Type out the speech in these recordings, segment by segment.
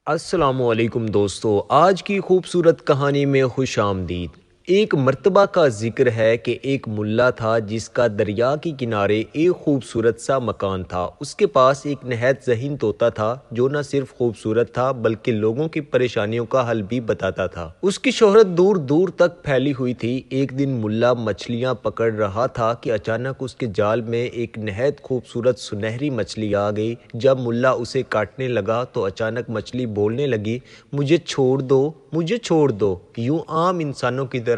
السلام علیکم دوستو، آج کی خوبصورت کہانی میں خوش آمدید۔ ایک مرتبہ کا ذکر ہے کہ ایک ملا تھا جس کا دریا کے کنارے ایک خوبصورت سا مکان تھا۔ اس کے پاس ایک نہایت ذہین طوطا تھا جو نہ صرف خوبصورت تھا بلکہ لوگوں کی پریشانیوں کا حل بھی بتاتا تھا۔ اس کی شہرت دور دور تک پھیلی ہوئی تھی۔ ایک دن ملا مچھلیاں پکڑ رہا تھا کہ اچانک اس کے جال میں ایک نہایت خوبصورت سنہری مچھلی آ گئی۔ جب ملا اسے کاٹنے لگا تو اچانک مچھلی بولنے لگی، مجھے چھوڑ دو، مجھے چھوڑ دو۔ یوں عام انسانوں کی طرح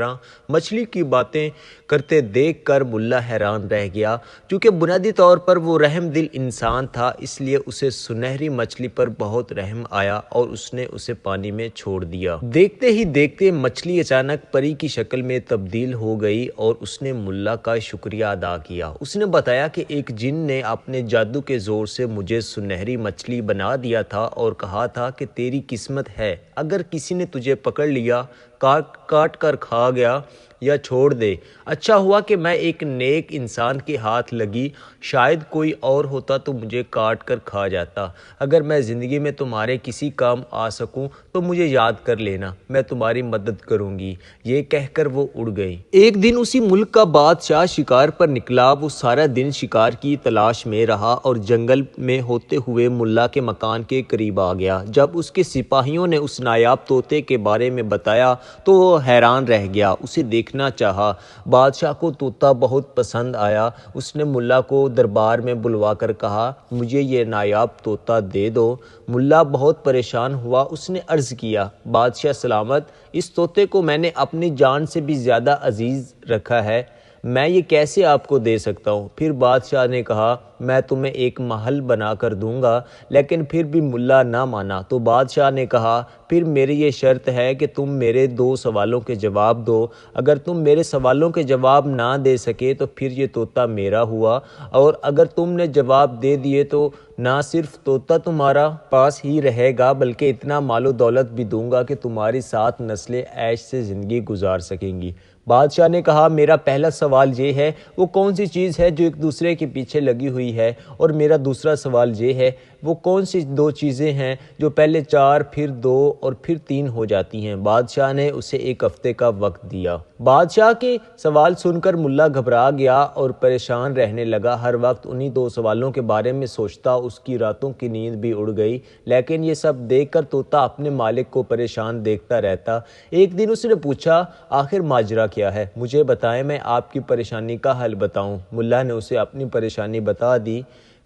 مچھلی کی باتیں کرتے دیکھ کر ملا حیران رہ گیا۔ چونکہ بنیادی طور پر وہ رحم دل انسان تھا، اس لیے اسے سنہری مچھلی پر بہت رحم آیا اور اس نے اسے پانی میں چھوڑ دیا۔ دیکھتے ہی دیکھتے مچھلی اچانک پری کی شکل میں تبدیل ہو گئی اور اس نے ملا کا شکریہ ادا کیا۔ اس نے بتایا کہ ایک جن نے اپنے جادو کے زور سے مجھے سنہری مچھلی بنا دیا تھا اور کہا تھا کہ تیری قسمت ہے، اگر کسی نے تجھے پکڑ لیا، کاٹ کر کھا گیا یا چھوڑ دے۔ اچھا ہوا کہ میں ایک نیک انسان کے ہاتھ لگی، شاید کوئی اور ہوتا تو مجھے کاٹ کر کھا جاتا۔ اگر میں زندگی میں تمہارے کسی کام آ سکوں تو مجھے یاد کر لینا، میں تمہاری مدد کروں گی۔ یہ کہہ کر وہ اڑ گئی۔ ایک دن اسی ملک کا بادشاہ شکار پر نکلا۔ وہ سارا دن شکار کی تلاش میں رہا اور جنگل میں ہوتے ہوئے ملا کے مکان کے قریب آ گیا۔ جب اس کے سپاہیوں نے اس نایاب طوطے کے بارے میں بتایا تو وہ حیران رہ گیا، اسے دیکھنا چاہا۔ بادشاہ کو طوطا بہت پسند آیا۔ اس نے ملا کو دربار میں بلوا کر کہا، مجھے یہ نایاب طوطا دے دو۔ ملا بہت پریشان ہوا۔ اس نے عرض کیا، بادشاہ سلامت، اس طوطے کو میں نے اپنی جان سے بھی زیادہ عزیز رکھا ہے، میں یہ کیسے آپ کو دے سکتا ہوں؟ پھر بادشاہ نے کہا، میں تمہیں ایک محل بنا کر دوں گا، لیکن پھر بھی ملا نہ مانا۔ تو بادشاہ نے کہا، پھر میری یہ شرط ہے کہ تم میرے 2 سوالوں کے جواب دو۔ اگر تم میرے سوالوں کے جواب نہ دے سکے تو پھر یہ طوطا میرا ہوا، اور اگر تم نے جواب دے دیے تو نہ صرف طوطا تمہارا پاس ہی رہے گا بلکہ اتنا مال و دولت بھی دوں گا کہ تمہاری 7 نسلیں عیش سے زندگی گزار سکیں گی۔ بادشاہ نے کہا، میرا پہلا سوال یہ ہے، وہ کون سی چیز ہے جو ایک دوسرے کے پیچھے لگی ہوئی ہے؟ اور میرا دوسرا سوال یہ ہے، وہ کون سی 2 چیزیں ہیں جو پہلے 4 پھر 2 اور پھر 3 ہو جاتی ہیں؟ بادشاہ نے اسے 1 ہفتے کا وقت دیا۔ بادشاہ کے سوال سن کر ملا گھبرا گیا اور پریشان رہنے لگا۔ ہر وقت انہی 2 سوالوں کے بارے میں سوچتا، اس کی راتوں کی نیند بھی اڑ گئی۔ لیکن یہ سب دیکھ کر طوطا اپنے مالک کو پریشان دیکھتا رہتا۔ ایک دن اس نے پوچھا، آخر ماجرا کیا ہے؟ مجھے بتائیں، میں آپ کی پریشانی کا حل بتاؤں۔ ملا نے اسے اپنی پریشانی بتا دی۔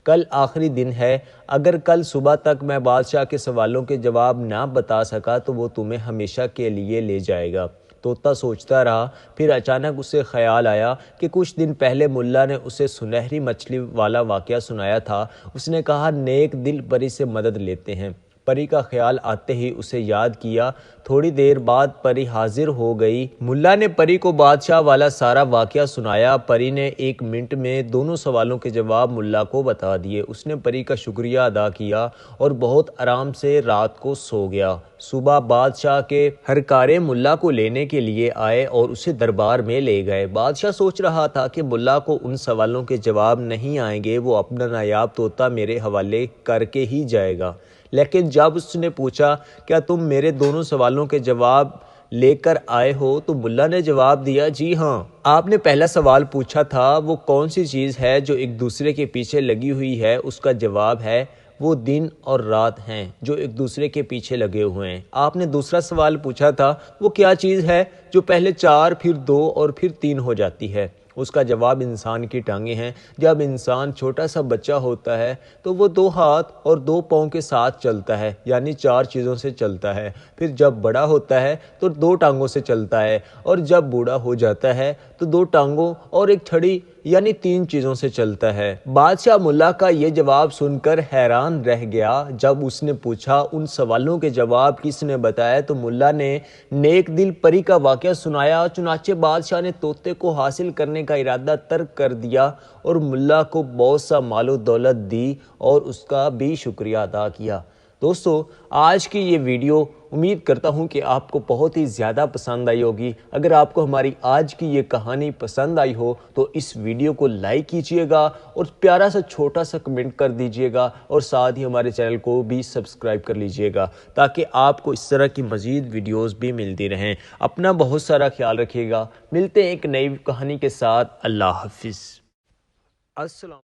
کل آخری دن ہے، اگر کل صبح تک میں بادشاہ کے سوالوں کے جواب نہ بتا سکا تو وہ تمہیں ہمیشہ کے لیے لے جائے گا۔ طوطا سوچتا رہا، پھر اچانک اسے خیال آیا کہ کچھ دن پہلے ملا نے اسے سنہری مچھلی والا واقعہ سنایا تھا۔ اس نے کہا، نیک دل پری سے مدد لیتے ہیں۔ پری کا خیال آتے ہی اسے یاد کیا۔ تھوڑی دیر بعد پری حاضر ہو گئی۔ ملا نے پری کو بادشاہ والا سارا واقعہ سنایا۔ پری نے 1 منٹ میں دونوں سوالوں کے جواب ملا کو بتا دیے۔ اس نے پری کا شکریہ ادا کیا اور بہت آرام سے رات کو سو گیا۔ صبح بادشاہ کے ہرکارے ملا کو لینے کے لیے آئے اور اسے دربار میں لے گئے۔ بادشاہ سوچ رہا تھا کہ ملا کو ان سوالوں کے جواب نہیں آئیں گے، وہ اپنا نایاب طوطا میرے حوالے کر کے ہی جائے گا۔ لیکن جب اس نے پوچھا، کیا تم میرے دونوں سوالوں کے جواب لے کر آئے ہو؟ تو ملا نے جواب دیا، جی ہاں۔ آپ نے پہلا سوال پوچھا تھا، وہ کون سی چیز ہے جو ایک دوسرے کے پیچھے لگی ہوئی ہے؟ اس کا جواب ہے، وہ دن اور رات ہیں جو ایک دوسرے کے پیچھے لگے ہوئے ہیں۔ آپ نے دوسرا سوال پوچھا تھا، وہ کیا چیز ہے جو پہلے 4 پھر 2 اور پھر 3 ہو جاتی ہے؟ اس کا جواب انسان کی ٹانگیں ہیں۔ جب انسان چھوٹا سا بچہ ہوتا ہے تو وہ 2 ہاتھ اور 2 پاؤں کے ساتھ چلتا ہے، یعنی 4 چیزوں سے چلتا ہے۔ پھر جب بڑا ہوتا ہے تو 2 ٹانگوں سے چلتا ہے، اور جب بوڑھا ہو جاتا ہے تو 2 ٹانگوں اور ایک چھڑی یعنی 3 چیزوں سے چلتا ہے۔ بادشاہ ملا کا یہ جواب سن کر حیران رہ گیا۔ جب اس نے پوچھا، ان سوالوں کے جواب کس نے بتائے؟ تو ملا نے نیک دل پری کا واقعہ سنایا۔ چنانچہ بادشاہ نے طوطے کو حاصل کرنے کا ارادہ ترک کر دیا اور ملا کو بہت سا مال و دولت دی اور اس کا بھی شکریہ ادا کیا۔ دوستو آج کی یہ ویڈیو امید کرتا ہوں کہ آپ کو بہت ہی زیادہ پسند آئی ہوگی۔ اگر آپ کو ہماری آج کی یہ کہانی پسند آئی ہو تو اس ویڈیو کو لائک کیجئے گا اور پیارا سا چھوٹا سا کمنٹ کر دیجئے گا، اور ساتھ ہی ہمارے چینل کو بھی سبسکرائب کر لیجئے گا تاکہ آپ کو اس طرح کی مزید ویڈیوز بھی ملتی رہیں۔ اپنا بہت سارا خیال رکھیے گا، ملتے ہیں ایک نئی کہانی کے ساتھ۔ اللہ حافظ۔ السلام